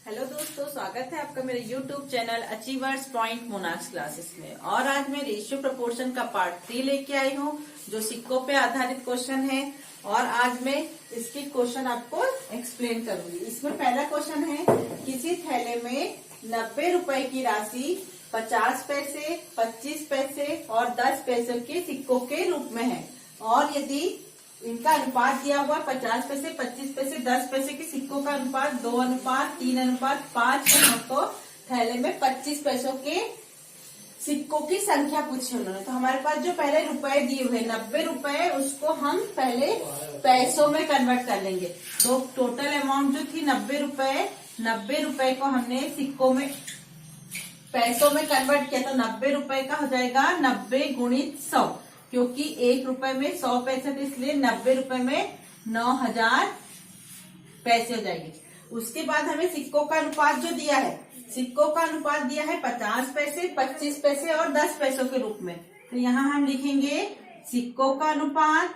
Hello दोस्तों, स्वागत है आपका मेरे YouTube channel Achievers Point Monax Classes में। और आज मैं रेशियो प्रोपोर्शन का पार्ट 3 लेके आई हूँ, जो सिक्कों पे आधारित क्वेश्चन है। और आज मैं इसके क्वेश्चन आपको एक्सप्लेन करूंगी। इसमें पहला क्वेश्चन है, किसी थैले में 90 रुपए की राशि 50 पैसे, 25 पैसे और 10 पैसे के सिक्कों के रूप में है, और यदि इनका अनुपात दिया हुआ 50 पैसे, 25 पैसे, 10 पैसे के सिक्कों का अनुपात 2:3:5 है, तो थैले में 25 पैसों के सिक्कों की संख्या पूछी उन्होंने। तो हमारे पास जो पहले रुपए दिए हुए 90 रुपए, उसको हम पहले पैसों में कन्वर्ट कर लेंगे। तो टोटल अमाउंट जो थी 90 रुपए को हमने सिक्कों में पैसों में कन्वर्ट किया, तो 90 रुपए का हो जाएगा 90 गुणित 100, क्योंकि 1 रुपए में 100 पैसे थे, इसलिए 90 रुपए में 9000 पैसे हो जाएंगे। उसके बाद हमें सिक्कों का अनुपात जो दिया है, सिक्कों का अनुपात दिया है 50 पैसे, 25 पैसे और 10 पैसों के रूप में। तो यहाँ हम लिखेंगे सिक्कों का अनुपात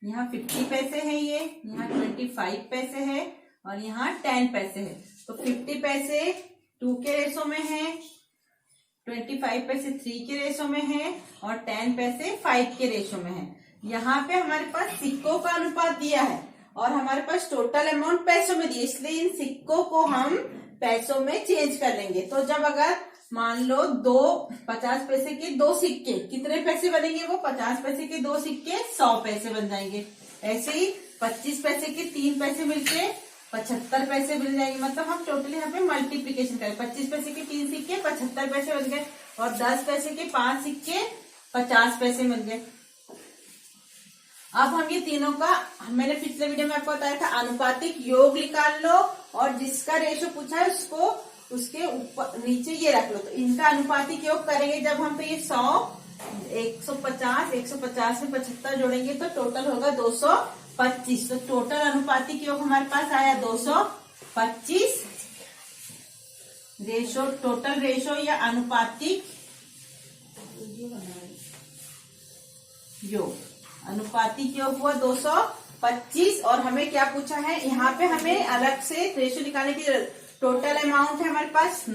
यहाँ 50 पैसे है, ये यहाँ 25 पैसे है और यहाँ 10 पैसे है। तो 50 पैसे 2 के रेशो में है, 25 पैसे 3 के रेशो में है और 10 पैसे 5 के रेशो में है। यहाँ पे हमारे पास सिक्कों का अनुपात दिया है और हमारे पास टोटल अमाउंट पैसों में दिया, इसलिए इन सिक्कों को हम पैसों में चेंज कर लेंगे। तो जब अगर मान लो 50 पैसे के 2 सिक्के, कितने पैसे बनेंगे? वो 50 पैसे के 2 सिक्के 100 पैसे बन जाएंगे। ऐसे ही 25 पैसे के 3 पैसे मिलके 75 पैसे मिल जाएंगे। मतलब हम टोटली यहाँ पे मल्टीप्लीकेशन करें, 25 पैसे के 3 सिक्के 75 पैसे बन गए और 10 पैसे के 5 सिक्के 50 पैसे मिल गए। अब हम ये तीनों का, मैंने पिछले वीडियो में आपको बताया था, अनुपातिक योग निकाल लो और जिसका रेशो पूछा है उसको उसके ऊपर नीचे ये रख लो। तो इनका अनुपातिक योग करेंगे जब हम, तो ये 100, 150 में 75 जोड़ेंगे तो टोटल होगा 225। तो टोटल अनुपातिक योग हमारे पास आया 225। रेशो, टोटल रेशो या अनुपातिक योग, अनुपातिक योग हुआ 225। और हमें क्या पूछा है, यहाँ पे हमें अलग से रेशो निकालने की जरूरत। टोटल अमाउंट है हमारे पास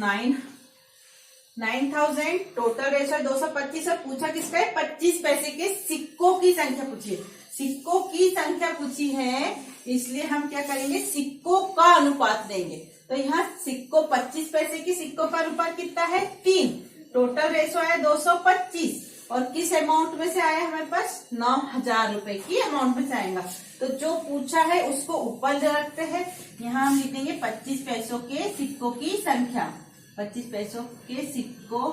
9000, टोटल रेशो 225 और पूछा किसका है, 25 पैसे के सिक्कों की संख्या पूछी है। सिक्कों की संख्या पूछी है, इसलिए हम क्या करेंगे, सिक्कों का अनुपात देंगे। तो यहाँ सिक्कों 25 पैसे की सिक्कों का अनुपात कितना है, 3। टोटल रेशो आया 225 और किस अमाउंट में से आया हमारे पास, 9000 रुपए की अमाउंट में से आएगा। तो जो पूछा है उसको ऊपर रखते हैं। यहाँ हम लिखेंगे 25 पैसों के सिक्कों की संख्या, 25 पैसों के सिक्कों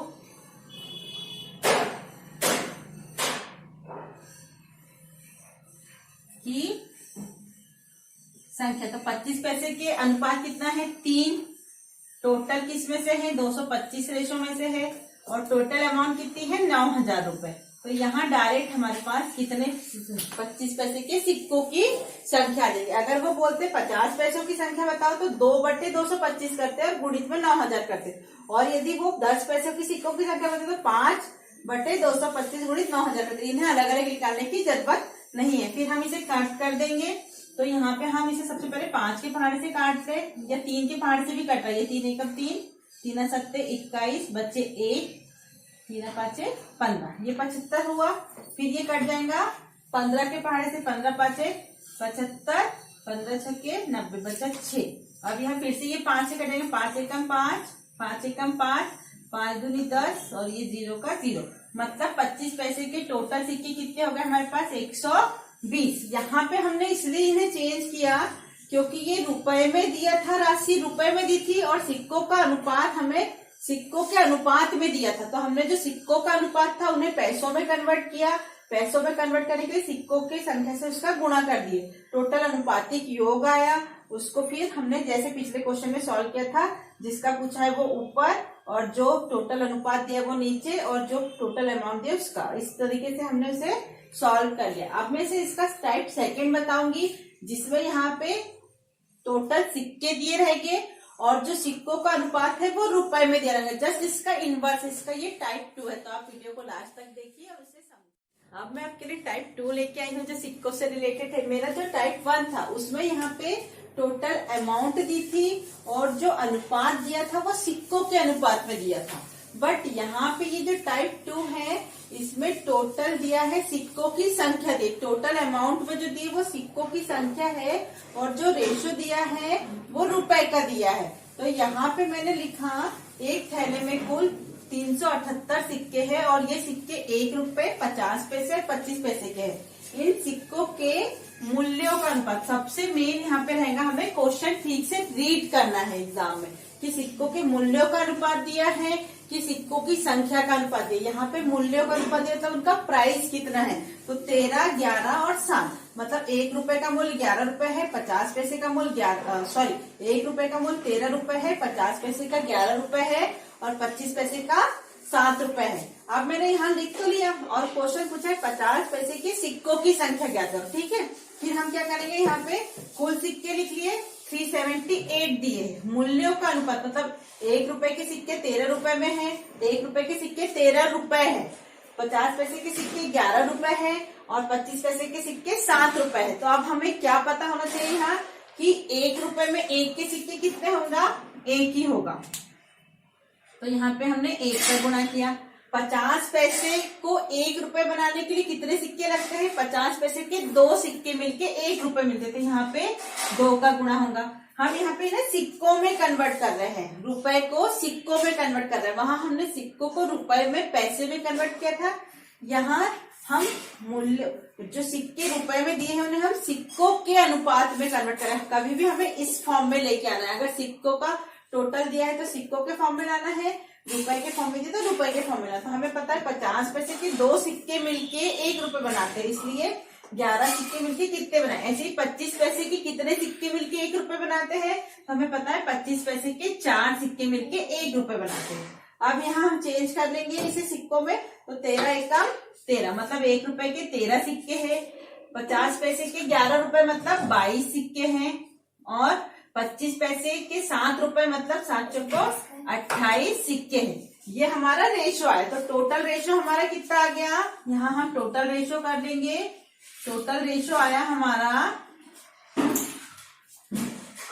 की संख्या। तो 25 पैसे के अनुपात कितना है, 3। टोटल किस में से है, 225 रेशो में से है और टोटल अमाउंट कितनी है, 9000 रुपए। तो यहाँ डायरेक्ट हमारे पास कितने, 25 पैसे के सिक्कों की संख्या देंगे। अगर वो बोलते 50 पैसों की संख्या बताओ तो 2/225 करते और गुणित में 9000 करते। और यदि वो 10 पैसों की सिक्कों की संख्या बताते तो 5/225 गुणित 9000 करते। इन्हें अलग अलग निकालने की जरूरत नहीं है। फिर हम इसे काट कर देंगे। तो यहाँ पे हम इसे सबसे पहले 5 के पहाड़े से काट ले या 3 के पहाड़े से भी कट रही है। 3 एकम 3, 3 सत्ते 21, बच्चे 1, 3 5 15, ये 75 हुआ। फिर ये कट जाएगा 15 के पहाड़े से, 15 5 75, 15 छक्के 90, बचा 6। अब यहाँ फिर से ये 5 से कटेंगे, 5 एकम 5, 5 एकम 5, 5 दूनी 10 और ये 0 का 0। मतलब 25 पैसे के टोटल सिक्के कितने हो गए हमारे पास, 120। यहाँ पे हमने इसलिए इन्हें चेंज किया क्योंकि ये रुपए में दिया था, राशि रुपए में दी थी और सिक्कों का अनुपात हमें सिक्कों के अनुपात में दिया था। तो हमने जो सिक्कों का अनुपात था उन्हें पैसों में कन्वर्ट किया। पैसों में कन्वर्ट करने के लिए सिक्कों के संख्या से उसका गुणा कर दिए, टोटल अनुपातिक योग आया। उसको फिर हमने जैसे पिछले क्वेश्चन में सॉल्व किया था, जिसका पूछा है वो ऊपर और जो टोटल अनुपात दिया वो नीचे और जो टोटल अमाउंट दिया उसका, इस तरीके से हमने उसे सॉल्व कर लिया। अब मैं इसे इसका टाइप सेकंड बताऊंगी, जिसमें यहाँ पे टोटल सिक्के दिए रहेंगे और जो सिक्कों का अनुपात है वो रुपए में दिया रहेगा। जस्ट इसका इनवर्स, इसका ये टाइप 2 है। तो आप वीडियो को लास्ट तक देखिए और उसे समझिए। अब मैं आपके लिए टाइप 2 लेके आई हूँ जो सिक्कों से रिलेटेड है। मेरा जो टाइप 1 था उसमें यहाँ पे टोटल अमाउंट दी थी और जो अनुपात दिया था वो सिक्कों के अनुपात में दिया था। बट यहाँ पे ये जो टाइप 2 है इसमें टोटल दिया है सिक्कों की संख्या दी। टोटल अमाउंट में जो दी वो सिक्कों की संख्या है और जो रेशो दिया है वो रुपए का दिया है। तो यहाँ पे मैंने लिखा एक थैले में कुल 378 सिक्के हैं और ये सिक्के 1 रुपए 50 पैसे और 25 पैसे के हैं। इन सिक्कों के मूल्यों का अनुपात सबसे मेन यहाँ पे रहेगा। हमें क्वेश्चन ठीक से रीड करना है एग्जाम में कि सिक्कों के मूल्यों का अनुपात दिया है कि सिक्कों की संख्या का अनुपात दिया। यहाँ पे मूल्यों का अनुपात दिया तो उनका प्राइस कितना है, तो 13, 11 और 7। मतलब 1 रुपए का मूल्य 11 रुपए है, 50 पैसे का मूल्य 1 रुपए का मूल्य 13 रुपए है, 50 पैसे का 11 रुपए है और 25 पैसे का 7 रुपए है। अब मैंने यहाँ लिख तो लिया और क्वेश्चन पूछा है 50 पैसे के सिक्कों की संख्या ज्ञात करो। ठीक है, फिर हम क्या करेंगे, यहाँ पे कुल सिक्के लिख लिए 378 दिए। मूल्यों का अनुपात मतलब 1 रुपए के सिक्के 13 रुपए में है, 1 रुपए के सिक्के 13 रुपए है, 50 पैसे के सिक्के 11 रुपए है और 25 पैसे के सिक्के 7 रुपए है। तो अब हमें क्या पता होना चाहिए यहाँ कि 1 रुपए में 1 के सिक्के कितने होगा, 1 ही होगा। तो यहाँ पे हमने 1 से गुणा किया। 50 पैसे को 1 रुपए बनाने के लिए कितने सिक्के लगते हैं, 50 पैसे के 2 सिक्के मिलके 1 रुपए मिलते थे। यहाँ पे 2 का गुणा होगा। हम यहाँ पे ना सिक्कों में कन्वर्ट कर रहे हैं, रुपए को सिक्कों में कन्वर्ट कर रहे हैं। वहां हमने सिक्कों को रुपए में पैसे में कन्वर्ट किया था। यहाँ हम मूल्य जो सिक्के रुपए में दिए हैं उन्हें हम सिक्कों के अनुपात में कन्वर्ट कर रहे हैं। कभी भी हमें इस फॉर्म में लेके आना है। अगर सिक्कों का टोटल दिया है तो सिक्कों के फॉर्म में लाना है, रुपए के फॉर्म में दिया तो रुपए के फॉर्म में लाना। तो हमें पता है 50 पैसे के 2 सिक्के मिलके 1 रुपए बनाते हैं, इसलिए 11 सिक्के मिलके कितने बनाए। ऐसे ही 25 पैसे के कितने सिक्के मिलके 1 रुपए बनाते हैं, तो हमें पता है 25 पैसे के 4 सिक्के मिलके 1 रुपए बनाते हैं। अब यहाँ हम चेंज कर लेंगे इसे सिक्कों में, तो 13 एकम 13 मतलब 1 रुपए के 13 सिक्के हैं, 50 पैसे के 11 रुपए मतलब 22 सिक्के हैं और 25 पैसे के 7 रुपए मतलब 7 चौको 28 सिक्के हैं। ये हमारा रेशो आया। तो टोटल रेशो हमारा कितना आ गया, यहाँ हम टोटल रेशो कर लेंगे। टोटल रेशो आया हमारा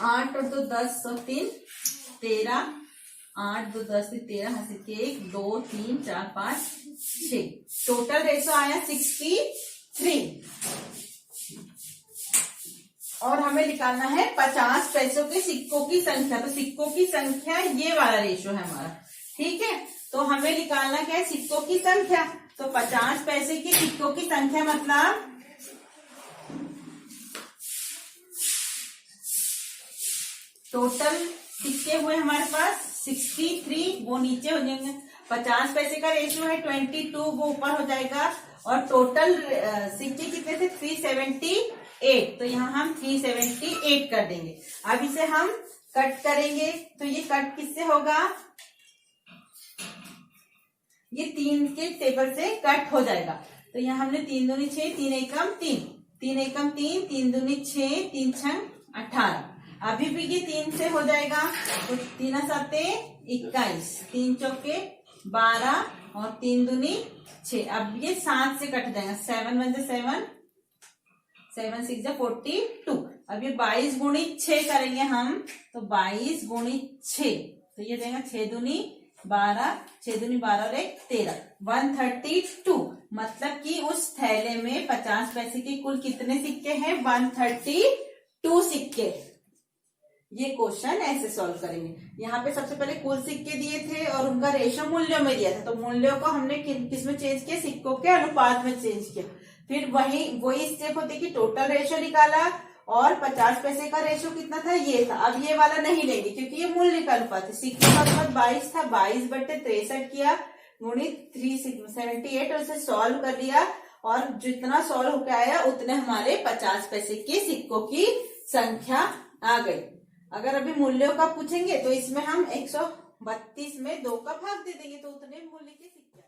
8 और 2 10 और 3 13, 8 2 10 13 सिक्के 1 2 3 4 5 6। टोटल रेशो आया 63 और हमें निकालना है 50 पैसों के सिक्कों की संख्या। तो सिक्कों की संख्या ये वाला रेशो है हमारा। ठीक है, तो हमें निकालना क्या है, सिक्कों की संख्या। तो 50 पैसे के सिक्कों की संख्या मतलब टोटल सिक्के हुए हमारे पास 63, वो नीचे हो जाएंगे। 50 पैसे का रेशियो है 22, वो ऊपर हो जाएगा। और टोटल सिक्के कितने थे 378, तो यहाँ हम 378 कर देंगे। अब इसे हम कट करेंगे, तो ये कट किससे होगा, ये 3 के टेबल से कट हो जाएगा। तो यहाँ हमने 3 दूनी 6, 3 एकम 3, 3 एकम 3, 3 दूनी 6, 3 छंग 18। अभी भी ये 3 से हो जाएगा, तो 3 7 21, 3 चौके 12 और 3 दूनी 6। अब ये 7 से कट जाएगा, 7 1 7, 7 6 42। अब ये 22 गुणी 6 करेंगे हम, तो 22 गुणी 6, तो ये देगा 6 दूनी 12, 6 दूनी 12 और 1 13, 132। मतलब कि उस थैले में 50 पैसे के कुल कितने सिक्के हैं, 132 सिक्के। ये क्वेश्चन ऐसे सॉल्व करेंगे। यहाँ पे सबसे पहले कुल सिक्के दिए थे और उनका रेशो मूल्यों में दिया था, तो मूल्यों को हमने किसमें चेंज किया, सिक्कों के अनुपात में चेंज किया। फिर वही स्टेप होती कि टोटल रेशो निकाला और 50 पैसे का रेशो कितना था, ये था। अब ये वाला नहीं लेंगे क्योंकि ये मूल्य का अनुपात है। सिक्के का अनुपात 22 था, 22/63 किया गुणी 378 और उसे सॉल्व कर लिया और जितना सॉल्व होकर आया उतने हमारे 50 पैसे के सिक्कों की संख्या आ गई। अगर अभी मूल्यों का पूछेंगे तो इसमें हम 132 में 2 का भाग दे देंगे, तो उतने मूल्य के सिक्के।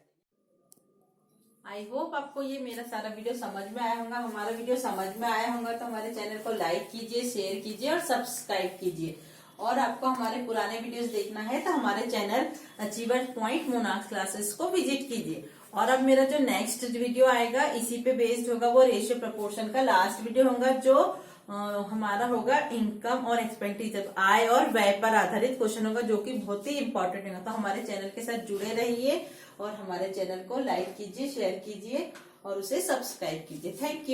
आई होप आपको ये मेरा सारा वीडियो समझ में आया होगा। हमारा वीडियो समझ में आया होगा तो हमारे चैनल को लाइक कीजिए, शेयर कीजिए और सब्सक्राइब कीजिए। और आपको हमारे पुराने वीडियोस देखना है तो हमारे channel achiever point Monax classes को विजिट कीजिए। और अब मेरा जो नेक्स्ट वीडियो आएगा इसी पे बेस्ड होगा, वो रेशियो प्रपोर्शन का लास्ट वीडियो होगा, जो हमारा होगा इनकम और एक्सपेंडिचर, आय और व्यय पर आधारित क्वेश्चन होगा, जो कि बहुत ही इंपॉर्टेंट होगा। तो हमारे चैनल के साथ जुड़े रहिए और हमारे चैनल को लाइक कीजिए, शेयर कीजिए और उसे सब्सक्राइब कीजिए। Thank you.